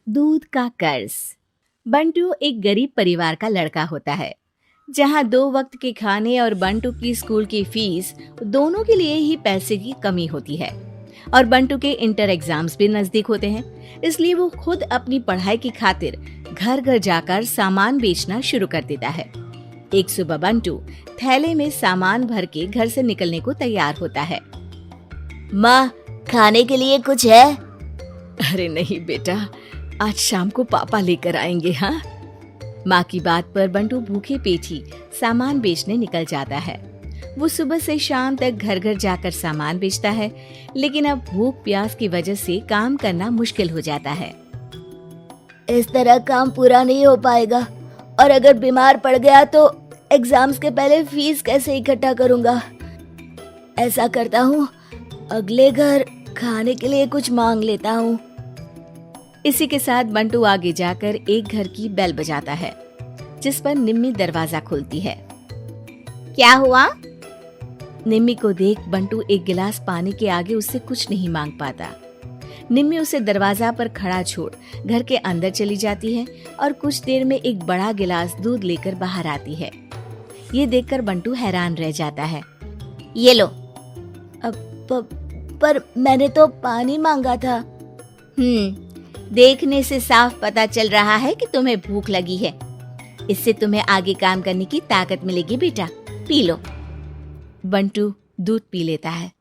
दूध का कर्ज। बंटू एक गरीब परिवार का लड़का होता है, जहां 2 वक्त के खाने और बंटू की स्कूल की फीस दोनों के लिए ही पैसे की कमी होती है। और बंटू के इंटर एग्जाम्स भी नजदीक होते हैं, इसलिए वो खुद अपनी पढ़ाई की खातिर घर घर जाकर सामान बेचना शुरू कर देता है। एक सुबह बंटू थैले में सामान भर के घर से निकलने को तैयार होता है। माँ, खाने के लिए कुछ है? अरे नहीं बेटा, आज शाम को पापा लेकर आएंगे। हाँ, माँ की बात पर बंटू भूखे पेट ही सामान बेचने निकल जाता है। वो सुबह से शाम तक घर घर जाकर सामान बेचता है, लेकिन अब भूख प्यास की वजह से काम करना मुश्किल हो जाता है। इस तरह काम पूरा नहीं हो पाएगा, और अगर बीमार पड़ गया तो एग्जाम्स के पहले फीस कैसे इकट्ठा करूंगा? ऐसा करता हूँ, अगले घर खाने के लिए कुछ मांग लेता हूँ। इसी के साथ बंटू आगे जाकर एक घर की बेल बजाता है, जिस पर निम्मी दरवाजा खोलती है। क्या हुआ? निम्मी को देख बंटू एक गिलास पानी के आगे उससे कुछ नहीं मांग पाता। निम्मी उसे दरवाजा पर खड़ा छोड़ घर के अंदर चली जाती है और कुछ देर में एक बड़ा गिलास दूध लेकर बाहर आती है। ये देखकर बंटू हैरान रह जाता है। ये लो। पर मैंने तो पानी मांगा था। देखने से साफ पता चल रहा है कि तुम्हें भूख लगी है। इससे तुम्हें आगे काम करने की ताकत मिलेगी बेटा, पी लो। बंटू दूध पी लेता है।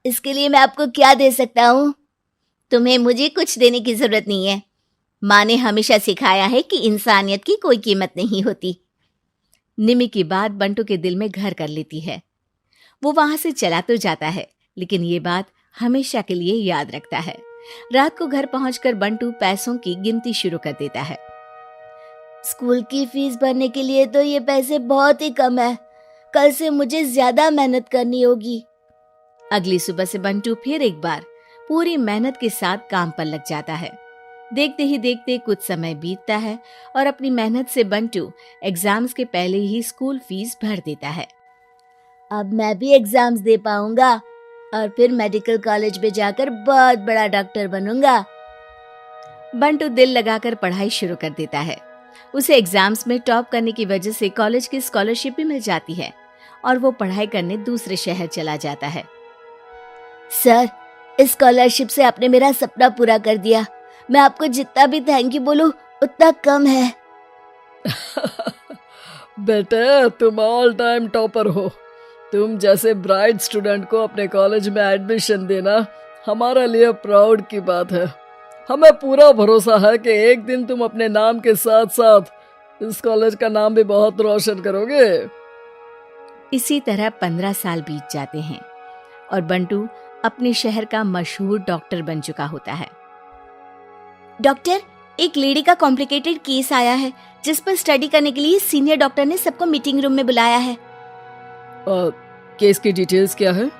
इसके लिए मैं आपको क्या दे सकता हूँ? तुम्हें मुझे कुछ देने की जरूरत नहीं है। माँ ने हमेशा सिखाया है कि इंसानियत की कोई कीमत नहीं होती। निम्मी की बात बंटू के दिल में घर कर लेती है। वो वहां से चला तो जाता है, लेकिन ये बात हमेशा के लिए याद रखता है। रात को घर पहुंचकर बंटू पैसों की गिनती शुरू कर देता है। स्कूल की फीस भरने के लिए तो ये पैसे बहुत ही कम है। कल से मुझे ज्यादा मेहनत करनी होगी। अगली सुबह से बंटू फिर एक बार पूरी मेहनत के साथ काम पर लग जाता है। देखते ही देखते कुछ समय बीतता है और अपनी मेहनत से बंटू एग्जाम्स के पहले ही स्कूल फीस भर देता है। अब मैं भी एग्जाम्स दे पाऊंगा और फिर मेडिकल कॉलेज में जाकर बहुत बड़ा डॉक्टर बनूंगा। बंटू दिल लगाकर पढ़ाई शुरू कर देता है। उसे एग्जाम्स में टॉप करने की वजह से कॉलेज की स्कॉलरशिप भी मिल जाती है और वो पढ़ाई करने दूसरे शहर चला जाता है। सर, इस स्कॉलरशिप से आपने मेरा सपना पूरा कर दिया। मैं आपको जितना भी थैंक यू बोलूं उतना कम है। बेटे, तुम ऑल टाइम टॉपर हो। तुम जैसे ब्राइट स्टूडेंट को अपने कॉलेज में एडमिशन देना हमारे लिए प्राउड की बात है। हमें पूरा भरोसा है कि एक दिन तुम अपने नाम के साथ साथ इस कॉलेज का नाम भी बहुत रोशन करोगे। इसी तरह 15 साल बीत जाते हैं और बंटू अपने शहर का मशहूर डॉक्टर बन चुका होता है। डॉक्टर, एक लेडी का कॉम्प्लिकेटेड केस आया है, जिस पर स्टडी करने के लिए सीनियर डॉक्टर ने सबको मीटिंग रूम में बुलाया है। केस की डिटेल्स क्या है?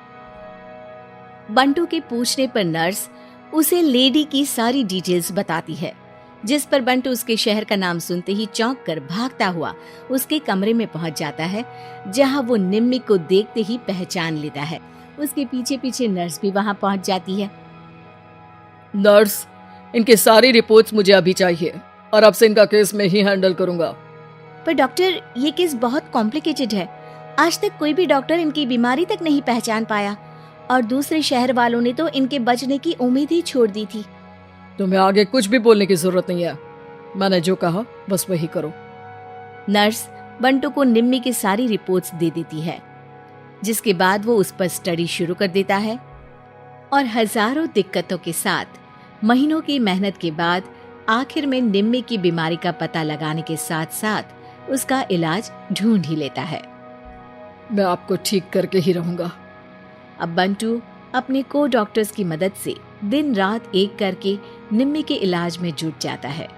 बंटू के पूछने पर नर्स उसे लेडी की सारी डिटेल्स बताती है, जिस पर बंटू उसके शहर का नाम सुनते ही चौंक कर भागता हुआ उसके कमरे में पहुंच जाता है, जहां वो निम्मी को देखते ही पहचान लेता है। उसके पीछे पीछे नर्स भी वहां पहुंच जाती है। नर्स, इनकी सारी रिपोर्ट्स मुझे अभी चाहिए और अब से इनका केस मैं ही हैंडल करूंगा। पर डॉक्टर, ये केस बहुत कॉम्प्लिकेटेड है। आज तक कोई भी डॉक्टर इनकी बीमारी तक नहीं पहचान पाया और दूसरे शहर वालों ने तो इनके बचने की उम्मीद ही छोड़ दी थी। तुम्हें आगे कुछ भी बोलने की जरूरत नहीं है। मैंने जो कहा बस वही करो। नर्स बंटू को निम्मी की सारी रिपोर्ट्स दे देती है, जिसके बाद वो उस पर स्टडी शुरू कर देता है और हजारों दिक्कतों के साथ महीनों की मेहनत के बाद आखिर में निम्मी की बीमारी का पता लगाने के साथ साथ उसका इलाज ढूंढ ही लेता है। मैं आपको ठीक करके ही रहूंगा। अब बंटू अपने को डॉक्टर्स की मदद से दिन रात एक करके निम्मी के इलाज में जुट जाता है,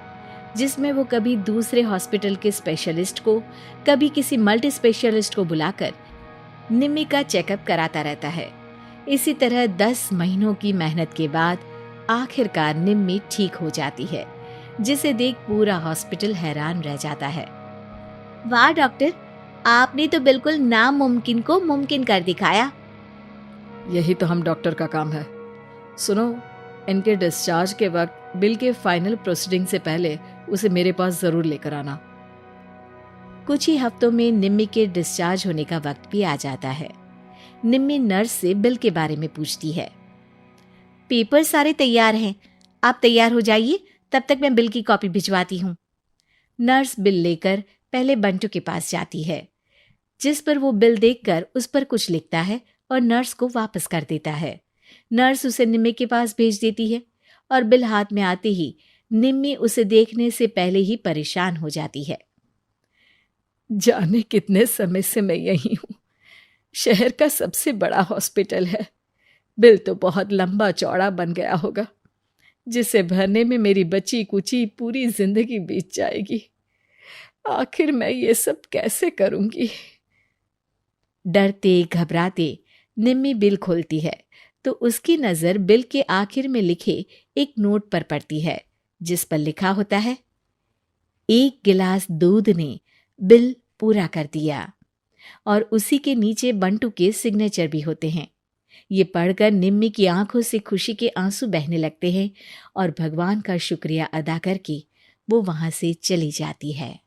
जिसमें वो कभी दूसरे हॉस्पिटल के स्पेशलिस्ट को, कभी किसी मल्टी स्पेशलिस्ट को बुलाकर निम्मी का चेकअप कराता रहता है। इसी तरह 10 महीनों की मेहनत के बाद आखिरकार निम्मी ठीक हो जाती है, जिसे देख पूरा हॉस्पिटल हैरान रह जाता है। वाह डॉक्टर, आपने तो बिल्कुल नामुमकिन को मुमकिन कर दिखाया। यही तो हम डॉक्टर का काम है। सुनो, इनके डिस्चार्ज के वक्त बिल के फाइनल प्रोसीडिंग से पहले उसे मेरे पास जरूर लेकर आना। कुछ ही हफ्तों में निम्मी के डिस्चार्ज होने का वक्त भी आ जाता है। निम्मी नर्स से बिल के बारे में पूछती है। पेपर सारे तैयार हैं, आप तैयार हो जाइए, तब तक मैं बिल की कॉपी भिजवाती हूँ। नर्स बिल लेकर पहले बंटू के पास जाती है, जिस पर वो बिल देखकर उस पर कुछ लिखता है और नर्स को वापस कर देता है। नर्स उसे निम्मी के पास भेज देती है और बिल हाथ में आते ही निम्मी उसे देखने से पहले ही परेशान हो जाती है। जाने कितने समय से मैं यही हूँ। शहर का सबसे बड़ा हॉस्पिटल है। बिल तो बहुत लंबा चौड़ा बन गया होगा, जिसे भरने में मेरी बची कुची पूरी जिंदगी बीत जाएगी। आखिर मैं ये सब कैसे करूंगी? डरते घबराते निम्मी बिल खोलती है तो उसकी नजर बिल के आखिर में लिखे एक नोट पर पड़ती है, जिस पर लिखा होता है, 1 गिलास दूध ने बिल पूरा कर दिया। और उसी के नीचे बंटू के सिग्नेचर भी होते हैं। ये पढ़कर निम्मी की आंखों से खुशी के आंसू बहने लगते हैं और भगवान का शुक्रिया अदा करके वो वहां से चली जाती है।